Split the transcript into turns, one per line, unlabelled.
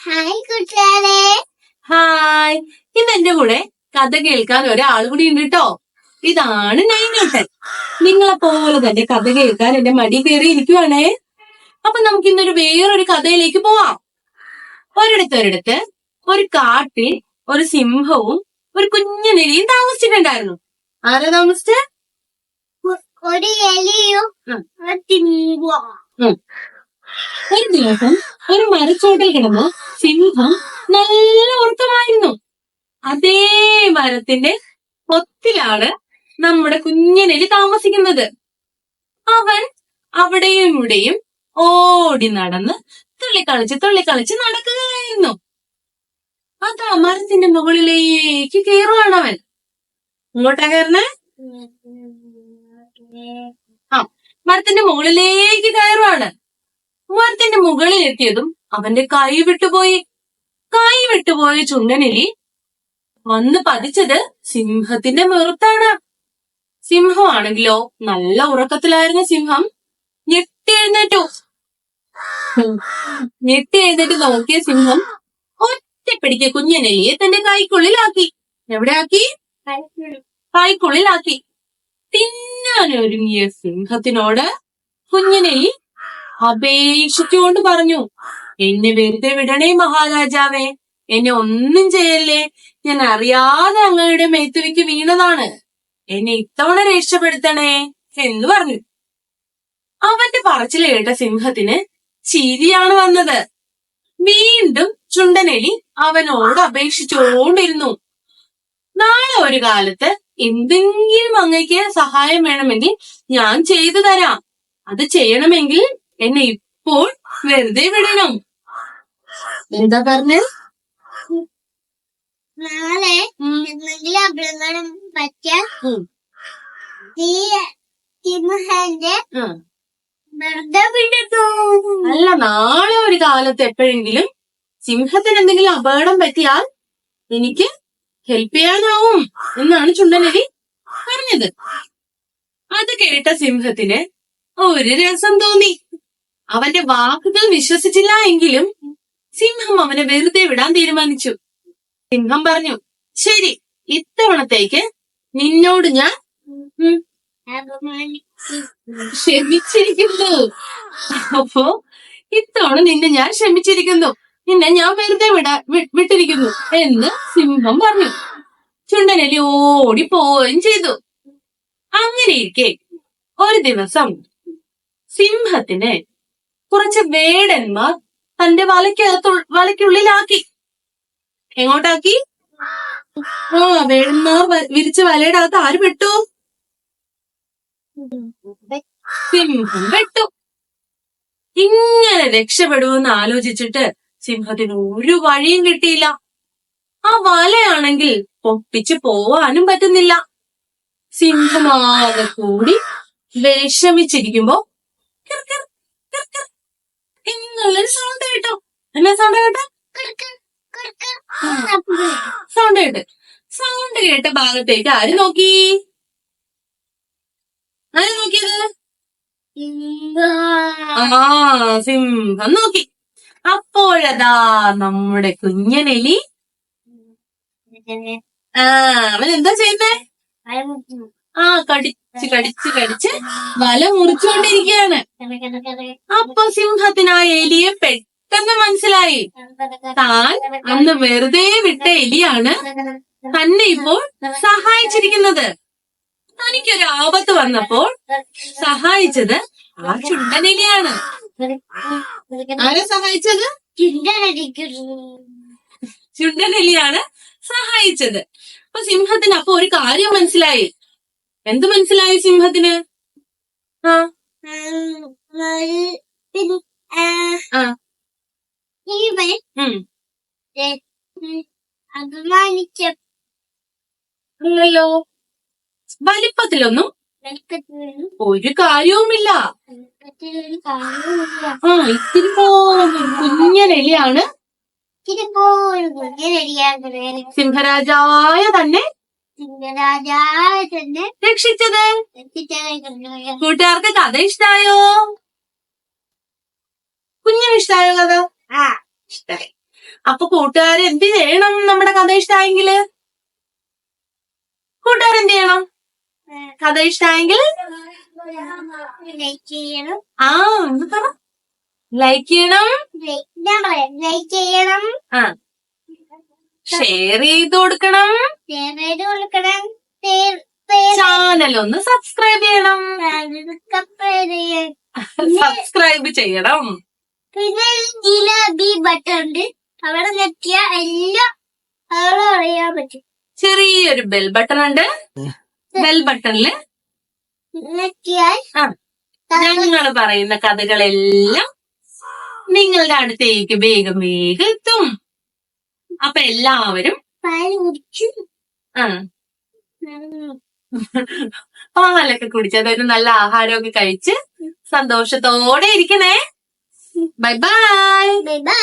Hi കൂട്ടുകാരെ.
Hi. ഇന്ന് എന്റെ കൂടെ കഥ കേൾക്കാൻ ഒരാൾ കൂടി ഉണ്ട് കേട്ടോ. ഇതാണ് നൈനേട്ടൻ. നിങ്ങളെ പോലെ തന്നെ കഥ കേൾക്കാൻ എന്റെ മടി കയറി ഇരിക്കുവാണേ. അപ്പൊ നമുക്ക് ഇന്നൊരു വേറൊരു കഥയിലേക്ക് പോവാം. ഒരിടത്ത് ഒരു കാട്ടിൽ ഒരു സിംഹവും ഒരു കുഞ്ഞു നെലിയും താമസിച്ചിട്ടുണ്ടായിരുന്നു. ആരാ താമസിച്ച?
ഒരു എലിയും
ഒരു ദിവസം ഒരു മരച്ചോട്ടിൽ കിടന്ന് സിംഹം നല്ല ഉറക്കമായിരുന്നു. അതേ മരത്തിന്റെ പൊത്തിലാണ് നമ്മുടെ കുഞ്ഞനെലി താമസിക്കുന്നത്. അവൻ അവിടെയും ഇവിടെയും ഓടി നടന്ന് തുള്ളിക്കളിച്ച് നടക്കുകയായിരുന്നു. അതാ മരത്തിന്റെ മുകളിലേക്ക് കയറുവാണ് അവൻ. ഇങ്ങോട്ടാ കയറണേ? മരത്തിന്റെ മുകളിലേക്ക് കയറുവാണ്. മരത്തിന്റെ മുകളിൽ എത്തിയതും അവന്റെ കൈ വിട്ടുപോയ ചുണ്ടനെലി വന്ന് പതിച്ചത് സിംഹത്തിന്റെ മുഖത്താണ്. സിംഹമാണെങ്കിലോ നല്ല ഉറക്കത്തിലായിരുന്ന സിംഹം ഞെട്ടി എഴുന്നേറ്റ് നോക്കിയ സിംഹം ഒറ്റപ്പിടിക്ക് കുഞ്ഞനെലിയെ തന്റെ കൈക്കുള്ളിലാക്കി. എവിടെ ആക്കി? കൈക്കുള്ളിലാക്കി. തിന്നാനൊരുങ്ങിയ സിംഹത്തിനോട് കുഞ്ഞനെലി അപേക്ഷിച്ചുകൊണ്ട് പറഞ്ഞു, എന്നെ വെറുതെ വിടണേ മഹാരാജാവേ, എന്നെ ഒന്നും ചെയ്യല്ലേ, ഞാൻ അറിയാതെ അങ്ങയുടെ മേത്തുവിക്ക് വീണതാണ്, എന്നെ ഇത്തവണ രക്ഷപ്പെടുത്തണേ എന്ന് പറഞ്ഞു. അവന്റെ പറച്ചിൽ കേട്ട സിംഹത്തിന് ചിരിയാണ് വന്നത്. വീണ്ടും ചുണ്ടനെലി അവനോട് അപേക്ഷിച്ചുകൊണ്ടിരുന്നു, നാളെ ഒരു കാലത്ത് എന്തെങ്കിലും അങ്ങയ്ക്ക് സഹായം വേണമെങ്കിൽ ഞാൻ ചെയ്തു തരാം. അത് ചെയ്യണമെങ്കിൽ എന്നെ ഇപ്പോൾ വെറുതെ വിടണം. എന്താ പറഞ്ഞേ?
നാളെ എന്തെങ്കിലും അപകടം പറ്റിയാൽ നീ സിംഹന്റെ വെറുതെ വിടൂ.
അല്ല, നാളെ ഒരു കാലത്ത് എപ്പോഴെങ്കിലും സിംഹത്തിന് എന്തെങ്കിലും അപകടം പറ്റിയാൽ എനിക്ക് ഹെൽപ്പ് ചെയ്യാനാവും എന്നാണ് ചുണ്ടനെലി പറഞ്ഞത്. അത് കേട്ട സിംഹത്തിന് ഒരു രസം തോന്നി. അവന്റെ വാക്കുകൾ വിശ്വസിച്ചില്ല എങ്കിലും സിംഹം അവനെ വെറുതെ വിടാൻ തീരുമാനിച്ചു. സിംഹം പറഞ്ഞു, ശരി, ഇത്തവണത്തേക്ക് നിന്നോട് ഞാൻ ക്ഷമിച്ചിരിക്കുന്നു. അപ്പോ ഇത്തവണ നിന്നെ ഞാൻ ക്ഷമിച്ചിരിക്കുന്നു, നിന്നെ ഞാൻ വെറുതെ വിട്ടിരിക്കുന്നു എന്ന് സിംഹം പറഞ്ഞു. ചുണ്ടനെലി ഓടിപ്പോവുകയും ചെയ്തു. അങ്ങനെയിരിക്കെ ഒരു ദിവസം സിംഹത്തിന് കുറച്ച് വേടന്മാർ തന്റെ വലയ്ക്കുള്ളിലാക്കി. എങ്ങോട്ടാക്കി? വേടന്മാർ വിരിച്ച വലയുടെ അകത്ത് ആര് പെട്ടു? സിംഹം പെട്ടു. ഇങ്ങനെ രക്ഷപ്പെടുമെന്ന് ആലോചിച്ചിട്ട് സിംഹത്തിന് ഒരു വഴിയും കിട്ടിയില്ല. ആ വലയാണെങ്കിൽ പൊട്ടിച്ചു പോവാനും പറ്റുന്നില്ല. സിംഹമാകെ കൂടി വിഷമിച്ചിരിക്കുമ്പോ എന്നുള്ളൊരു സൗണ്ട് കേട്ടോ. എന്നാ സൗണ്ട് കേട്ടോ? സൗണ്ട് കേട്ട ഭാഗത്തേക്ക് ആര് നോക്കിയത്? സിംഹം നോക്കി. അപ്പോഴതാ നമ്മുടെ കുഞ്ഞനെലി അവൻ എന്താ ചെയ്യുന്നേ? കടിച്ച് വല മുറിച്ചുകൊണ്ടിരിക്കുകയാണ്. അപ്പൊ സിംഹത്തിന് ആ എലിയെ പെട്ടെന്ന് മനസ്സിലായി. താൻ അന്ന് വെറുതെ വിട്ട എലിയാണ് തന്നെ ഇപ്പോൾ സഹായിച്ചിരിക്കുന്നത്. തനിക്കൊരു ആപത്ത് വന്നപ്പോൾ സഹായിച്ചത് ആ ചുണ്ടനെലിയാണ്. ആരെ സഹായിച്ചത്? ചുണ്ടനെലിയാണ് സഹായിച്ചത്. അപ്പൊ സിംഹത്തിന് അപ്പൊ ഒരു കാര്യം മനസ്സിലായി. എന്ത് മനസ്സിലായി സിംഹത്തിന്? അല്ലല്ലോ, വലിപ്പത്തിലൊന്നും ഒരു കാര്യവുമില്ല. ഇത്തിരി കുഞ്ഞനെലിയാണ് സിംഹരാജാവായ തന്നെ രക്ഷിച്ചത്. കൂട്ടുകാർക്ക് കഥ ഇഷ്ടായോ? കുഞ്ഞിന് ഇഷ്ടമായോ കഥ?
ആ
ഇഷ്ടായി. അപ്പൊ കൂട്ടുകാർ എന്ത് ചെയ്യണം? നമ്മുടെ കഥ ഇഷ്ടായെങ്കില് കൂട്ടുകാർ എന്ത് ചെയ്യണം? കഥ ഇഷ്ടായെങ്കിൽ
ലൈക്ക് ചെയ്യണം.
ആ എന്ത് പറ? ലൈക്ക് ചെയ്യണം.
ലൈക്ക് ചെയ്യണം.
ആ ഷെയർ ചെയ്ത് കൊടുക്കണം.
ഷെയർ ചെയ്ത് കൊടുക്കണം.
ചാനൽ ഒന്ന് സബ്സ്ക്രൈബ് ചെയ്യണം. സബ്സ്ക്രൈബ് ചെയ്യണം.
പിന്നെ ബി ബട്ടൺ ഉണ്ട്, അവിടെ ഞെക്കിയ എല്ലാം അവിടെ അറിയാൻ പറ്റും.
ചെറിയൊരു ബെൽ ബട്ടൺ ഉണ്ട്. ബെൽ ബട്ടണില്
ഞെക്കിയാൽ
ഞങ്ങൾ പറയുന്ന കഥകളെല്ലാം നിങ്ങളുടെ അടുത്തേക്ക് വേഗം വേഗം എത്തും. അപ്പൊ എല്ലാവരും
പാല് കുടിച്ചു
പാലൊക്കെ കുടിച്ച് അതൊരു നല്ല ആഹാരമൊക്കെ കഴിച്ച് സന്തോഷത്തോടെ ഇരിക്കണേ. Bye bye.
Bye bye.